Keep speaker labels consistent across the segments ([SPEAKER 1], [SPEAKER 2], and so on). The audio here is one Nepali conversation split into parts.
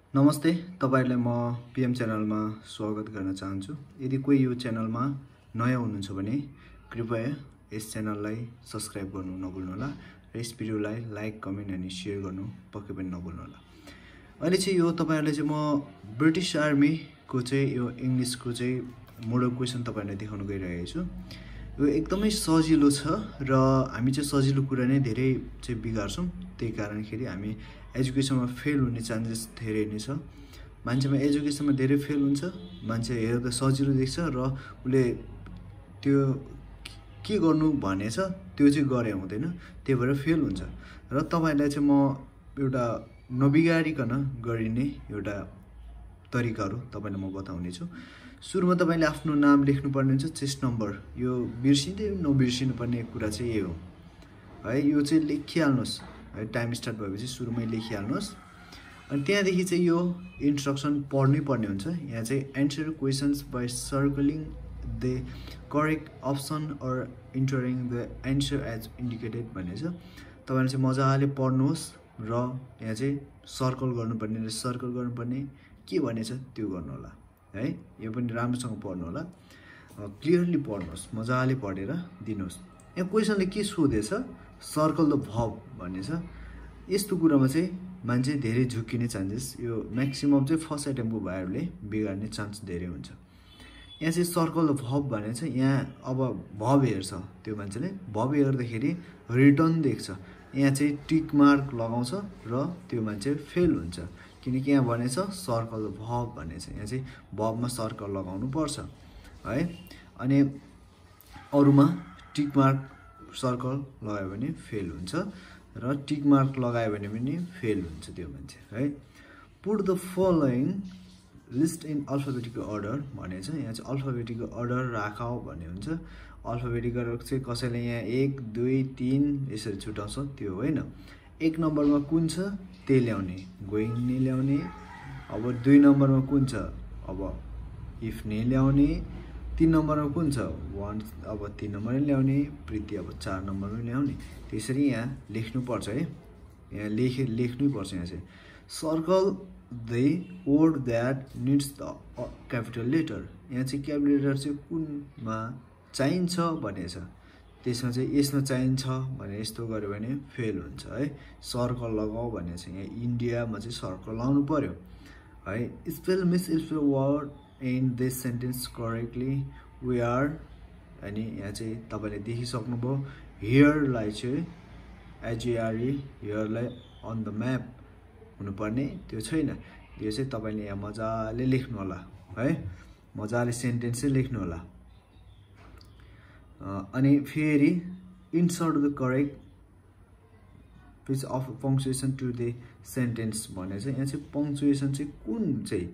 [SPEAKER 1] नमस्ते, तपाईहरुलाई म पीएम च्यानलमा स्वागत गर्न चाहन्छु। यदि कोही यो च्यानलमा नयाँ हुनुहुन्छ भने कृपया यस च्यानललाई सब्स्क्राइब गर्नु नभुल्नुहोला र यस भिडियोलाई लाइक, कमेन्ट अनि शेयर गर्नु पक्कै पनि नभुल्नुहोला। अहिले चाहिँ यो तपाईहरुलाई चाहिँ म ब्रिटिश आर्मी को चाहिँ यो इंग्लिशको चाहिँ मोडल क्वेशन तपाईहरुलाई देखाउन गइरहेको छु। यो एकदमै सजिलो छ र हामी चाहिँ सजिलो कुरा नै धेरै चाहिँ बिगार्छौं। त्यही कारणखेरि हामी एजुकेसनमा फेल हुने चान्सेस धेरै नै छ। मान्छेमा एजुकेसनमा धेरै फेल हुन्छ। मान्छे हेर्दा सजिलो देख्छ र उले त्यो के गर्नु भनेछ त्यो चाहिँ गरे हुँदैन, त्यही भएर फेल हुन्छ। र तपाईहरुलाई चाहिँ म एउटा नबिगारिकन गरिने एउटा तरिकाहरु तपाईलाई म बताउने छु। सुरुमा तपाईले आफ्नो नाम लेख्नु पर्ने हुन्छ, चेस्ट नम्बर। यो बिर्सिँदै नबिर्सिनु पर्ने कुरा चाहिँ यही हो है। यो चाहिँ लेखिहाल्नुस् है, टाइम स्टार्ट भएपछि सुरुमै लेखिहाल्नुस्। अनि त्यहाँदेखि चाहिँ यो इन्स्ट्रक्सन पढ्नै पर्ने हुन्छ। यहाँ चाहिँ answer questions by circling the correct option or entering the answer as indicated भन्ने छ। तपाईले चाहिँ मजाले पढ्नुहोस् र यहाँ चाहिँ सर्कल गर्नुपर्ने र सर्कल गर्नुपर्ने के भनेछ त्यो गर्नु होला है। यो पनि राम्रोसँग पढ्नु होला, क्लियरली पढ्नुहोस्, मजाले पढेर दिनुहोस्। यहाँ क्वेशनले के सोधेछ, सर्कल द भर्ब भनेछ। यस्तो कुरामा चाहिँ मान्छे धेरै झुकिने चान्सेस, यो म्याक्सिमम चाहिँ फर्स्ट एटेम्पको भएरले बिगार्ने चान्स धेरै हुन्छ। यहाँ चाहिँ सर्कल द भर्ब भनेछ। यहाँ अब भर्ब हेर्छ त्यो मान्छेले, भर्ब हेर्दाखेरि रिटर्न देख्छ, यहाँ चाहिँ टिक मार्क लगाउँछ र त्यो मान्छे फेल हुन्छ। किनकि यहाँ भनेछ सर्कल द भर्ब भनेछ, यहाँ चाहिँ भर्बमा सर्कल लगाउनु पर्छ है। अनि अरुमा टिक मार्क सर्कल लगायो भने फेल हुन्छ र टिक मार्क लगायो भने पनि फेल हुन्छ त्यो मान्छे है। Put the following list in alphabetical order भनेछ। यहाँ चाहिँ अल्फाबेटिकल अर्डर राखौ भन्ने हुन्छ। अल्फाबेटिकल चाहिँ कसैले यहाँ 1 2 3 यसरी छुटाउँछ त्यो होइन। 1 नम्बरमा कुन छ त्यही ल्याउने, गोइङ नै ल्याउने। अब 2 नम्बरमा कुन छ, अब इफ नै ल्याउने। 3 नम्बरमा कुन छ, 1, अब 3 नम्बरमै ल्याउने। प्रीति अब 4 नम्बरमै ल्याउने। त्यसरी यहाँ लेख्नु पर्छ है। यहाँ लेख्नै पर्छ। यहाँ चाहिँ circle the word that needs the capital letter. यहाँ चाहिँ क्यापिटल लेटर चाहिँ कुनमा चाहिन्छ भनेछ। त्यसमा चाहिँ यसमा चाहिन्छ भने यस्तो गर्यो भने फेल हुन्छ है। सर्कल लगाऊ भनेछ। यहाँ इन्डियामा चाहिँ सर्कल लाउनु पर्यो है। Spell misspell word in this sentence correctly we are. अनि यहाँ चाहिँ तपाईले देखिसक्नुभयो हियरलाई चाहिँ एजएआरई हियरलाई अन द म्याप हुनुपर्ने त्यो छैन। यो चाहिँ तपाईले यहाँ मजाले लेख्नु होला है, मजाले सेन्टेन्स चाहिँ लेख्नु होला। अनि फेरि insert the correct piece of punctuation to the sentence भनेछ। यहाँ चाहिँ पंक्चुएसन चाहिँ कुन चाहिँ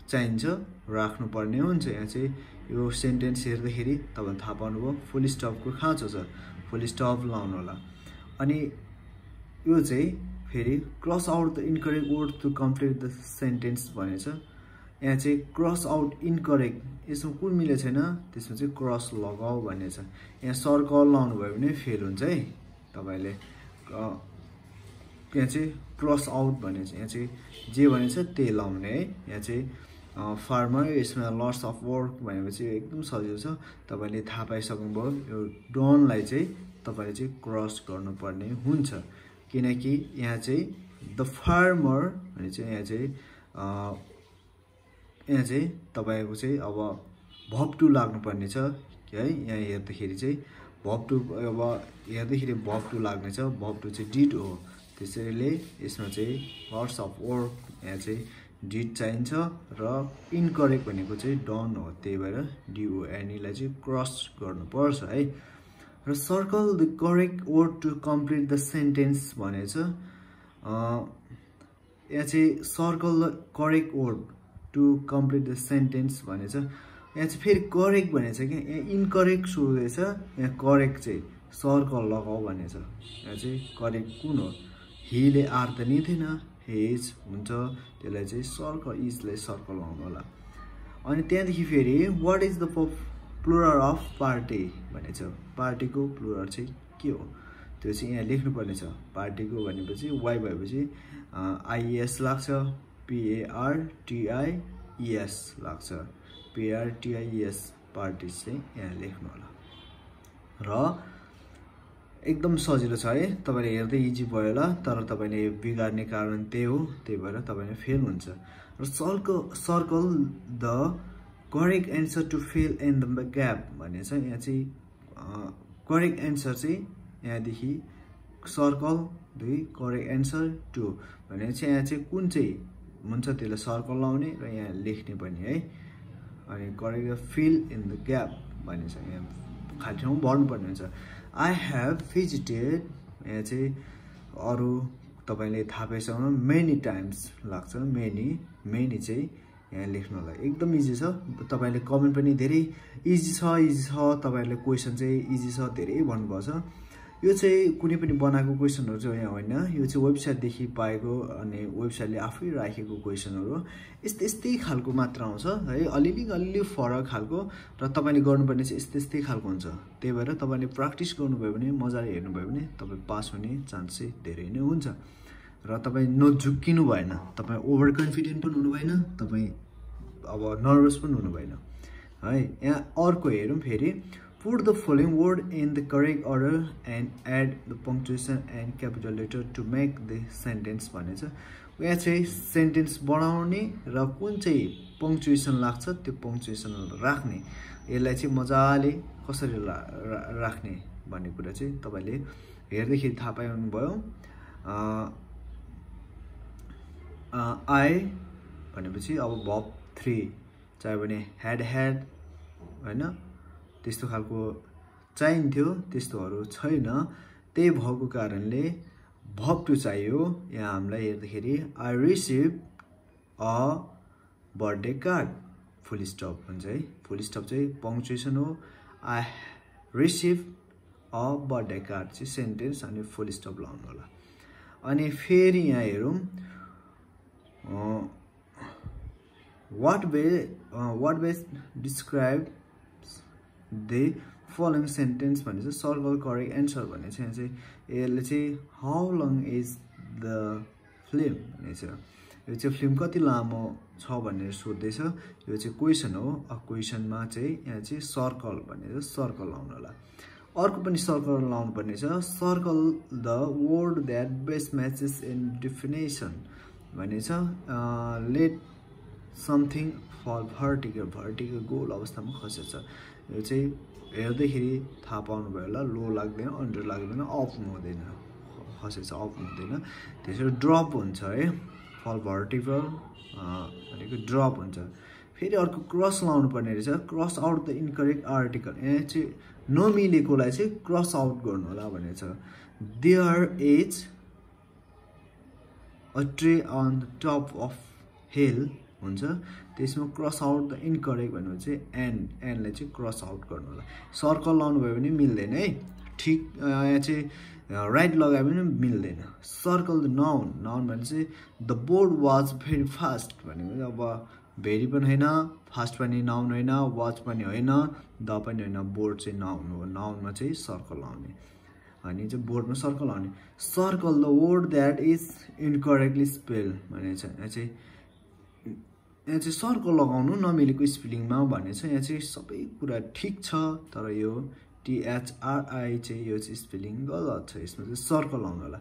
[SPEAKER 1] चाहिन्छ राख्नु पर्ने हुन्छ। यहाँ चाहिँ यो सेन्टेन्स हेर्दाखेरि तपाईले थाहा पाउनुभयो फुल स्टपको खाँचो छ, फुल स्टप लाउनु होला। अनि यो चाहिँ फेरि cross out the incorrect word to complete the sentence भनेछ। यहाँ चाहिँ क्रस आउट इनकरेक्ट, यसमा कुन मिलेको छैन त्यसमा चाहिँ क्रस लगाऊ भनेछ। यहाँ सर्कल लाउनु भयो भने फेल हुन्छ है। तपाईले यहाँ चाहिँ क्रस आउट भनेछ। यहाँ चाहिँ जे भनेछ त्यही लाउने है। यहाँ चाहिँ फार्मर, यसमा लट्स अफ वर्क भनेपछि एकदम सजिलो छ। तपाईले थाहा पाइसक्नुभयो यो डनलाई चाहिँ तपाईले चाहिँ क्रस गर्नुपर्ने हुन्छ। किनकि यहाँ चाहिँ द फार्मर भने चाहिँ यहाँ चाहिँ तपाईको चाहिँ अब भर्ब टु लाग्नुपर्ने छ है। यहाँ हेर्दाखेरि चाहिँ भर्ब टु, अब हेर्दाखेरि भर्ब टु लाग्ने छ। भर्ब टु चाहिँ डिड हो। त्यसैले यसमा चाहिँ लट्स अफ वर्क, यहाँ चाहिँ डिड चाहिन्छ र इनकरेक्ट भनेको चाहिँ डन हो। त्यही भएर डिओएनईलाई चाहिँ क्रस गर्नुपर्छ है। र circle the correct word to complete the sentence भनेछ। यहाँ चाहिँ circle the correct word to complete the sentence भनेछ। यहाँ चाहिँ फेरि करेक्ट भनेछ क्या, यहाँ इनकरेक्ट सोधेछ। यहाँ करेक्ट चाहिँ सर्कल लगाऊ भनेछ। यहाँ चाहिँ करेक्ट कुन हो, हीले आर त नि थिएन, हेज हुन्छ, त्यसलाई चाहिँ सर्कल, इजलाई सर्कल लगाउनु होला। अनि त्यहाँदेखि फेरि what is the plural of party भनेछ। पार्टीको प्लुरल चाहिँ के हो त्यो चाहिँ यहाँ लेख्नुपर्ने छ। पार्टीको भनेपछि वाइ भएपछि आइएस लाग्छ, PARTIES लाग्छ, PARTIES पार्टी चाहिँ यहाँ लेख्नु होला। र एकदम सजिलो छ है, तपाईले हेर्दै इजी भयो होला, तर तपाईले बिगार्ने कारण त्यही हो, त्यही भएर तपाईले फेल हुन्छ। र circle the correct answer to fill in the gap भने चाहिँ यहाँ चाहिँ करेक्ट एन्सर चाहिँ यहाँदेखि circle the correct answer to भने चाहिँ यहाँ चाहिँ कुन चाहिँ हुन्छ त्यसलाई सर्कल लाउने र यहाँ लेख्ने पनि है। अनि correct feel in the gap भने चाहिँ यहाँ खाली ठाउँमा भर्नुपर्ने हुन्छ। आई हेभ भिजिटेड यहाँ चाहिँ अरू तपाईले थाहा पाइसक्नु मेनी टाइम्स लाग्छ, मेनी चाहिँ यहाँ लेख्नु होला। एकदम इजी छ, तपाईले कमेन्ट पनि धेरै इजी छ तपाईहरुले क्वेशन चाहिँ इजी छ धेरै भन्नुभएको छ। यो चाहिँ कुनै पनि बनाएको क्वेशनहरु चाहिँ यहाँ होइन, यो चाहिँ वेबसाइटदेखि पाएको अनि वेबसाइटले आफै राखेको क्वेशनहरु यस्तै खालको मात्र आउँछ है, अलिअलि फरक खालको, र तपाईले गर्नुपर्ने चाहिँ यस्तै खालको हुन्छ। त्यही भएर तपाईले प्र्याक्टिस गर्नुभयो भने, मजाले हेर्नुभयो भने तपाई पास हुने चान्स चाहिँ धेरै नै हुन्छ। र तपाई नझुक्किनु भएन, तपाई ओभर कन्फिडेन्ट पनि हुनु भएन, तपाई अब नर्भस पनि हुनु भएन है। यहाँ अर्को हेरौँ फेरि, put the following word in the correct order and add the punctuation and capital letter to make the sentence भनेछ। यहाँ चाहिँ सेन्टेन्स बनाउने र कुन चाहिँ पङ्क्चुएसन लाग्छ त्यो पङ्क्चुएसन राख्ने, यसलाई चाहिँ मजाले कसरी राख्ने भन्ने कुरा चाहिँ तपाईले हेर्दाखेरि थाहा पाउनु भयो। आई भनेपछि अब भर्ब 3 चाहियो भने ह्याड हैन, त्यस्तो खालको चाहिन्थ्यो, त्यस्तोहरू छैन। त्यही भएको कारणले भर्ब 2 चाहियो। यहाँ हामीलाई हेर्दाखेरि I receive a birthday card, full stop हुन्छ है, फुल स्टप चाहिँ पङ्क्चुएसन हो। I receive a birthday card चाहिँ सेन्टेन्स अनि फुल स्टप लाउनु होला। अनि फेरि यहाँ हेरौँ, what way describe the following sentence भनेछ। सर्कल करेक्ट एन्सर भने चाहिँ यसले चाहिँ how long is the film भनेछ। यो चाहिँ फिल्म कति लामो छ भनेर सोध्दैछ, यो चाहिँ क्वेसन हो। क्वेसनमा चाहिँ यहाँ चाहिँ सर्कल भनेर सर्कल लाउनु होला। अर्को पनि सर्कल लाउनु पर्ने छ, circle the word that best matches in definition भनेछ। लेट समथिङ फल भर्टिकल गोल अवस्थामा खसेछ। यो चाहिँ हेर्दाखेरि थाहा पाउनु भयो होला, लो लाग्दैन, अन्डर लाग्दैन, अफ हुँदैन, खसेछ अफ हुँदैन, त्यसरी ड्रप हुन्छ है। फल भर्टिकल भनेको ड्रप हुन्छ। फेरि अर्को क्रस लाउनु पर्ने रहेछ, cross out the incorrect article. यहाँ चाहिँ नमिलेकोलाई चाहिँ क्रस आउट गर्नु होला भनेको छ। There is a tree on the top of hill हुन्छ, त्यसमा क्रस आउट द इनकरेक्ट भनेपछि चाहिँ एन्डलाई चाहिँ क्रस आउट गर्नु होला। सर्कल लाउनु भयो भने मिल्दैन है, ठिक यहाँ चाहिँ राइट लगायो भने मिल्दैन। सर्कल द नाउन भने चाहिँ the board was very fast भनेको अब भेरी पनि होइन, फास्ट पनि नाउन होइन, वाच पनि होइन, द पनि होइन, बोर्ड चाहिँ नाउन हो। नाउनमा चाहिँ सर्कल लाउने अनि चाहिँ बोर्डमा सर्कल लाउने। Circle the word that is incorrectly spell भनेछ। यहाँ चाहिँ सर्कल लगाउनु नमिलेको स्पेलिङमा भनेछ। यहाँ चाहिँ सबै कुरा ठिक छ, तर यो THRI चाहिँ यो चाहिँ स्पेलिङ गलत छ, यसमा चाहिँ सर्कल लाउनु होला।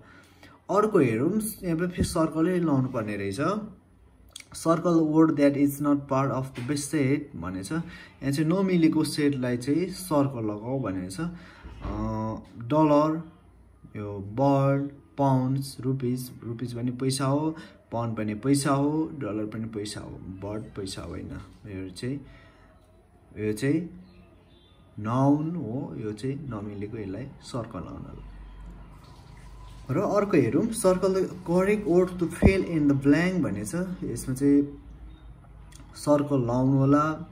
[SPEAKER 1] अर्को हेरौँ, यहाँ पनि फेरि सर्कलै लाउनु पर्ने रहेछ। Circle word that is not part of the best set भनेछ। यहाँ चाहिँ नमिलेको सेटलाई चाहिँ सर्कल लगाऊ भनेछ। डलर, यो बर्ड, पाउन्ड्स, रुपिज पनि पैसा हो, पाउन्ड पनि पैसा हो, डलर पनि पैसा हो, बर्ड पैसा होइन। यो चाहिँ नाउन हो, यो चाहिँ नमिलेको, यसलाई सर्कल लाउनु होला। र अर्को हेरौँ, circle the correct word to fill in the blank भनेछ। यसमा चाहिँ सर्कल लाउनु होला,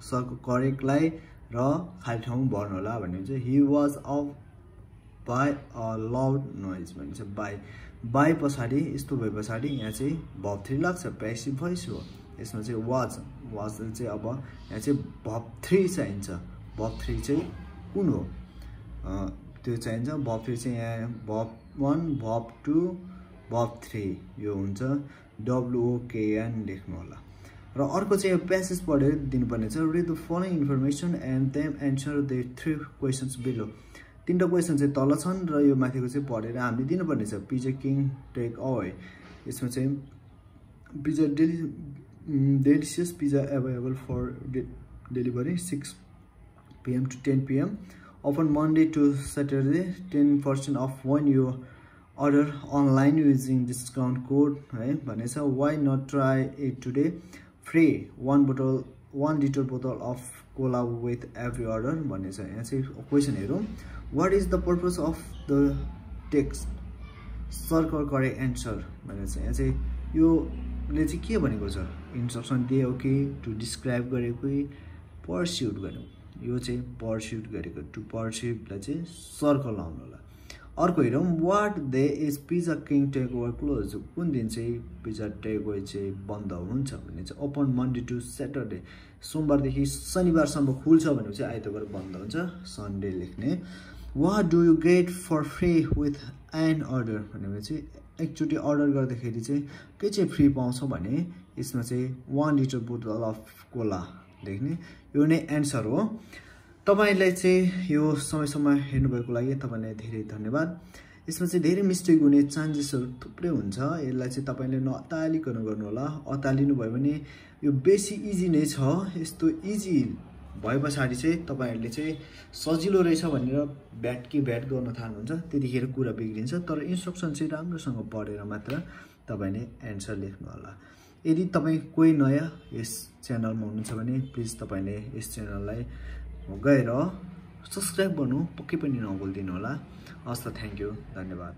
[SPEAKER 1] सर्कल करेक्टलाई र खाली ठाउँमा भर्नु होला भन्ने चाहिँ। He was of by a loud noise भन्छ। बाई पछाडि यस्तो भए पछाडि यहाँ चाहिँ भर्ब 3 लाग्छ, प्यासिभ भोइस हो। यसमा चाहिँ वाज चाहिँ अब यहाँ चाहिँ भर्ब 3 चाहिन्छ। भर्ब 3 चाहिँ कुन हो त्यो चाहिन्छ। भब फेरि चाहिँ यहाँ भब 1 भब 2 भब 3 यो हुन्छ WOKN लेख्नु होला। र अर्को चाहिँ प्यासेज पढेर दिनुपर्ने छ। Read the following information and them answer the 3 questions below. 3टा क्वेसन चाहिँ तल छन् र यो माथिको चाहिँ पढेर हामीले दिनुपर्ने छ। पिज्जा किङ टेक अवे, यसमा चाहिँ pizza delicious pizza available for delivery 6 PM to 10 PM open Monday to Saturday, 10% off when you order online using discount code है भनेछ। Why not try it today? Free 1 liter bottle of cola with every order भनेछ। यहाँ चाहिँ क्वेसन हेरौँ। What is the purpose of the text? Circle correct answer भनेछ। यहाँ चाहिँ योले चाहिँ के भनेको छ? इन्स्ट्रक्सन दियो कि टु डिस्क्राइब गरेको पर्स्युट गर्नु, यो चाहिँ पर्स्युट गरेको टु पर्स्युटलाई चाहिँ सर्कल लाउनु होला। अर्को हेरौँ। What day is Pizza King take over close, कुन दिन चाहिँ पिज्जा टेक ओभर चाहिँ बन्द हुन्छ भने चाहिँ ओपन मन्डे टु स्याटरडे, सोमबारदेखि शनिबारसम्म खुल्छ भने चाहिँ आइतबार बन्द हुन्छ, सन्डे लेख्ने। What do you get for free with an order भनेपछि एकचोटि अर्डर गर्दाखेरि चाहिँ के चाहिँ फ्री पाउँछ भने यसमा चाहिँ 1 लिटर बोतल अफ कोला लेख्ने, यो नै एन्सर हो। तपाईलाई चाहिँ यो समयसम्म हेर्नुभएको लागि तपाईलाई धेरै धन्यवाद। यसमा चाहिँ धेरै मिस्टेक हुने चान्सेसहरू थुप्रै हुन्छ, यसलाई चाहिँ तपाईले नअत्तालिकन गर्नु होला। अत्तालिनु भयो भने यो बेसी इजी नै छ। यस्तो इजी भए पछाडि चाहिँ तपाईहरुले चाहिँ सजिलो रहेछ भनेर ब्याट गर्न थाल्नुहुन्छ, त्यतिखेर कुरा बिग्रिन्छ। तर इन्स्ट्रक्सन चाहिँ राम्रोसँग पढेर मात्र तपाईले एन्सर लेख्नु होला। यदि तपाई कोही नयाँ यस च्यानलमा हुनुहुन्छ भने प्लिज तपाईले यस च्यानललाई गएर सब्स्क्राइब गर्नु पक्कै पनि नभुल्दिनु होला। हस् त, थ्यांक यू, धन्यवाद।